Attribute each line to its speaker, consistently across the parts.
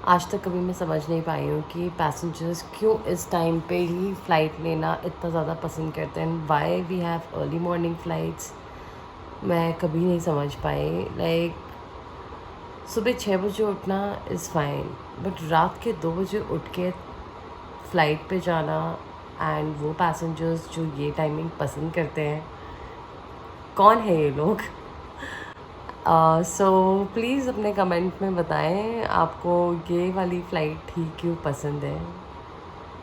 Speaker 1: आज तक कभी मैं समझ नहीं पाई हूँ कि पैसेंजर्स क्यों इस टाइम पे ही फ़्लाइट लेना इतना ज़्यादा पसंद करते हैं। Why we have early morning flights, मैं कभी नहीं समझ पाई। लाइक सुबह 6 बजे उठना इज़ फाइन, बट रात के 2 बजे उठ के फ़्लाइट पे जाना, एंड वो पैसेंजर्स जो ये टाइमिंग पसंद करते हैं, कौन है ये लोग? सो प्लीज़ अपने कमेंट में बताएं आपको ये वाली फ़्लाइट ही क्यों पसंद है।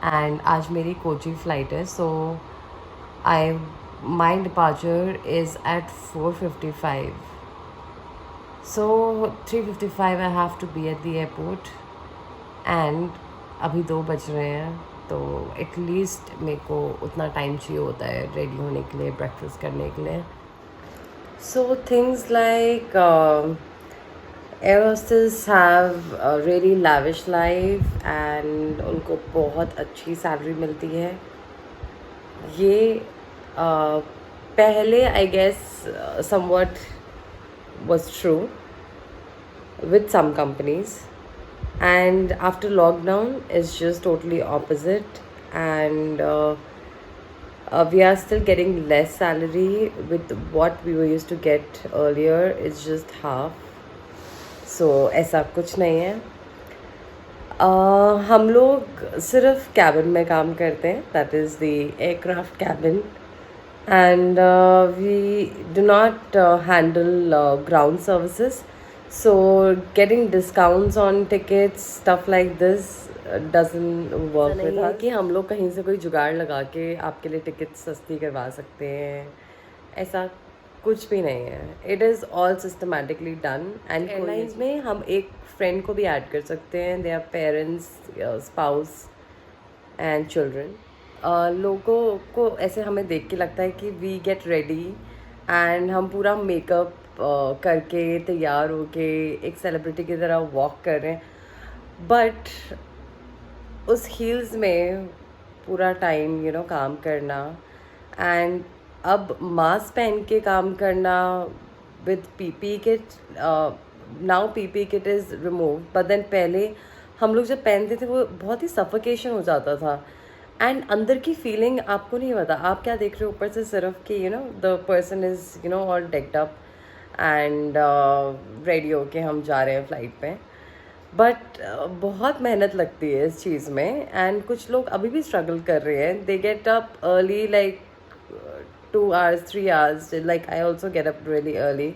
Speaker 1: एंड आज मेरी कोची फ़्लाइट है, so I my departure is at 4:55, so 3:55 I have to be at the airport. And अभी 2 बज रहे हैं, तो एटलीस्ट मेरे को उतना टाइम चाहिए होता है रेडी होने के लिए, ब्रेकफास्ट करने के लिए। So things like air hostess have a really lavish life and उनको बहुत अच्छी सैलरी मिलती है। ये पहले I guess somewhat was true with some companies, and after lockdown it's just totally opposite. And we are still getting less salary with what we were used to get earlier. It's just half. So ऐसा कुछ नहीं है। हम लोग सिर्फ cabin में काम करते हैं, that is the aircraft cabin, and we do not handle ground services, so getting discounts on tickets, stuff like this doesn't work with us। कि हम लोग कहीं से कोई जुगाड़ लगा के आपके लिए टिकट सस्ती करवा सकते हैं, ऐसा कुछ भी नहीं है। It is all systematically done. And airlines में हम एक फ्रेंड को भी ऐड कर सकते हैं, they are parents, spouse and children. लोगों को ऐसे हमें देख के लगता है कि वी गेट रेडी एंड हम पूरा मेकअप करके तैयार होके एक सेलिब्रिटी की तरह वॉक कर रहे हैं, बट उस हील्स में पूरा टाइम काम करना, एंड अब मास्क पहन के काम करना with PP kit. Now PP kit is remove, but then पहले हम लोग जब पहनते थे वो बहुत ही सफोकेशन हो जाता था, एंड अंदर की फीलिंग आपको नहीं पता। आप क्या देख रहे हो ऊपर से सिर्फ कि the person is all decked up and ready होके हम जा रहे हैं फ़्लाइट पे, बट बहुत मेहनत लगती है इस चीज़ में। एंड कुछ लोग अभी भी स्ट्रगल कर रहे हैं, they get up early like 2 hours 3 hours, like I also get up really early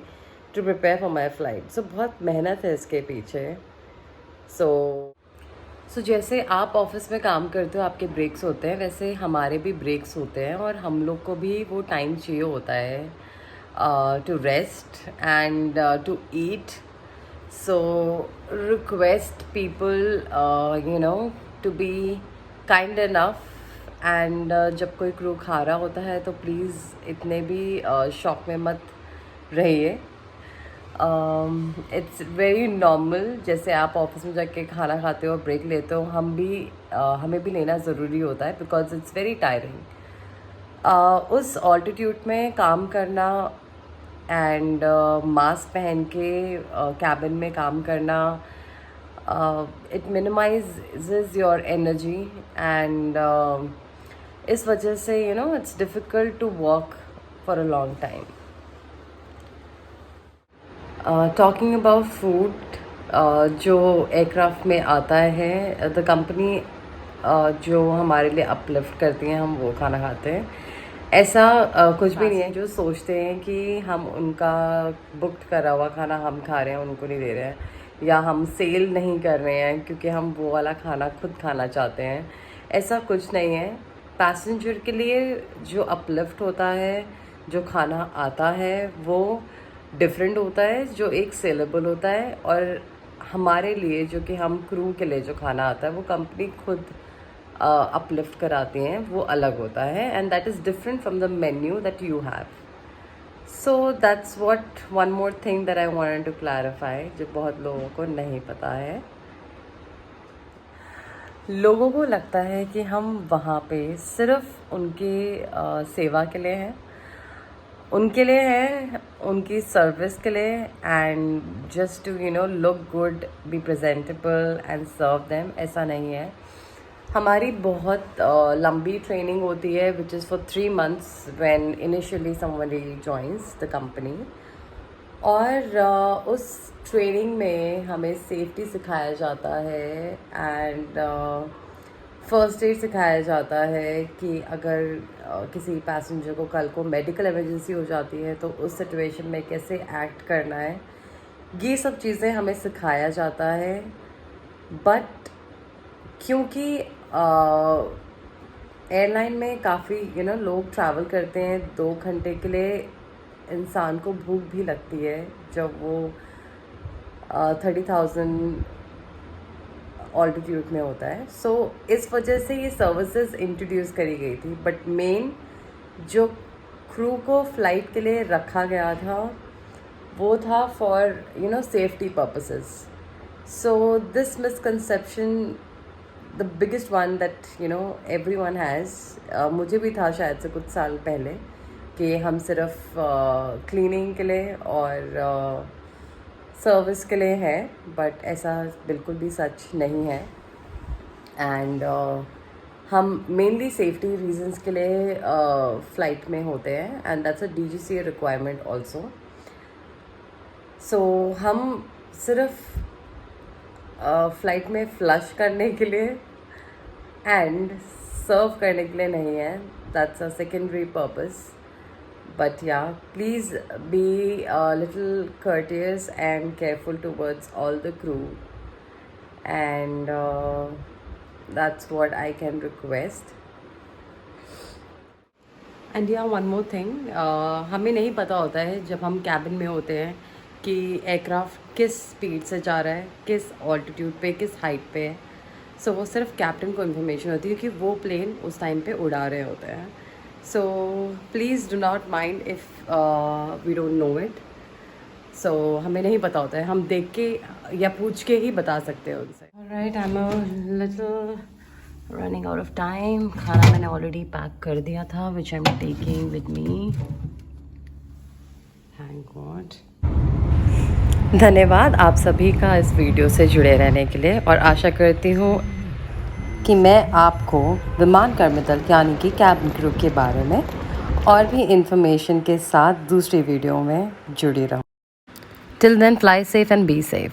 Speaker 1: to prepare for my flight, so बहुत मेहनत है इसके पीछे। सो जैसे आप ऑफिस में काम करते हो, आपके ब्रेक्स होते हैं, वैसे हमारे भी ब्रेक्स होते हैं, और हम लोग को भी वो टाइम चाहिए होता है to rest and to eat. So request people to be kind enough, and जब कोई क्रू खा रहा होता है तो प्लीज़ इतने भी शॉक में मत रहिए। इट्स वेरी नॉर्मल, जैसे आप ऑफिस में जाके खाना खाते हो, ब्रेक लेते हो, हमें भी लेना ज़रूरी होता है, बिकॉज इट्स वेरी टायरिंग उस ऑल्टीट्यूड में काम करना एंड मास्क पहन के कैबिन में काम करना। It minimises your energy, and इस वजह से it's difficult to work for a long time. Talking about food, जो एयरक्राफ्ट में आता है, द कंपनी जो हमारे लिए अपलिफ्ट करती हैं, हम वो खाना खाते हैं। ऐसा कुछ भी नहीं है जो सोचते हैं कि हम उनका बुक्ड करा हुआ खाना हम खा रहे हैं, उनको नहीं दे रहे हैं, या हम सेल नहीं कर रहे हैं क्योंकि हम वो वाला खाना खुद खाना चाहते हैं। ऐसा कुछ नहीं है। पैसेंजर के लिए जो अपलिफ्ट होता है, जो खाना आता है, वो डिफरेंट होता है, जो एक सेलेबल होता है, और हमारे लिए जो कि हम क्रू के लिए जो खाना आता है वो कंपनी खुद अपलिफ्ट कराती हैं, वो अलग होता है, and that is different from the menu that you have. So that's what one more thing that I wanted to clarify, जो बहुत लोगों को नहीं पता है। लोगों को लगता है कि हम वहाँ पे सिर्फ उनकी सेवा के लिए हैं, उनके लिए है, उनकी सर्विस के लिए, and just to look good, be presentable and serve them, ऐसा नहीं है। हमारी बहुत लंबी ट्रेनिंग होती है which is for 3 months when initially somebody joins the company. और उस ट्रेनिंग में हमें सेफ्टी सिखाया जाता है एंड फर्स्ट एड सिखाया जाता है कि अगर किसी पैसेंजर को कल को मेडिकल इमरजेंसी हो जाती है तो उस सिचुएशन में कैसे एक्ट करना है, ये सब चीज़ें हमें सिखाया जाता है। बट क्योंकि एयरलाइन में काफ़ी लोग ट्रैवल करते हैं, 2 घंटे के लिए इंसान को भूख भी लगती है जब वो 30,000 ऑल्टीट्यूड में होता है। सो इस वजह से ये सर्विसेज इंट्रोड्यूस करी गई थी। बट मेन जो क्रू को फ़्लाइट के लिए रखा गया था वो था for safety purposes. So this misconception, the biggest one that everyone has, मुझे भी था शायद से कुछ साल पहले, कि हम सिर्फ क्लीनिंग के लिए और सर्विस के लिए है, बट ऐसा बिल्कुल भी सच नहीं है। एंड हम मेनली सेफ्टी रीजंस के लिए फ़्लाइट में होते हैं, and that's a DGCA requirement also. So हम सिर्फ फ़्लाइट में फ्लश करने के लिए एंड सर्व करने के लिए नहीं है, that's a secondary purpose. But yeah, please be a little courteous and careful towards all the crew, and that's what I can request. And yeah, one more thing, हमें नहीं पता होता है जब हम कैबिन में होते हैं कि एयरक्राफ्ट किस स्पीड से जा रहा है, किस ऑल्टीट्यूड पे, किस हाइट पे है। सो वो सिर्फ कैप्टन को इन्फॉर्मेशन होती है कि वो प्लेन उस टाइम पे उड़ा रहे होते हैं। So please do not mind if we don't know it. So हमें नहीं पता होता है, हम देख के या पूछ के ही बता सकते हैं उनसे। Alright, I'm a little running out of time. खाना मैंने already पैक कर दिया था, which I'm taking with me. Thank God. धन्यवाद आप सभी का इस वीडियो से जुड़े रहने के लिए, और आशा करती हूँ कि मैं आपको विमान कर्मदल यानी कि कैबिन क्रू के बारे में और भी इंफॉर्मेशन के साथ दूसरी वीडियो में जुड़ी रहूँ। Till then, fly safe and be safe.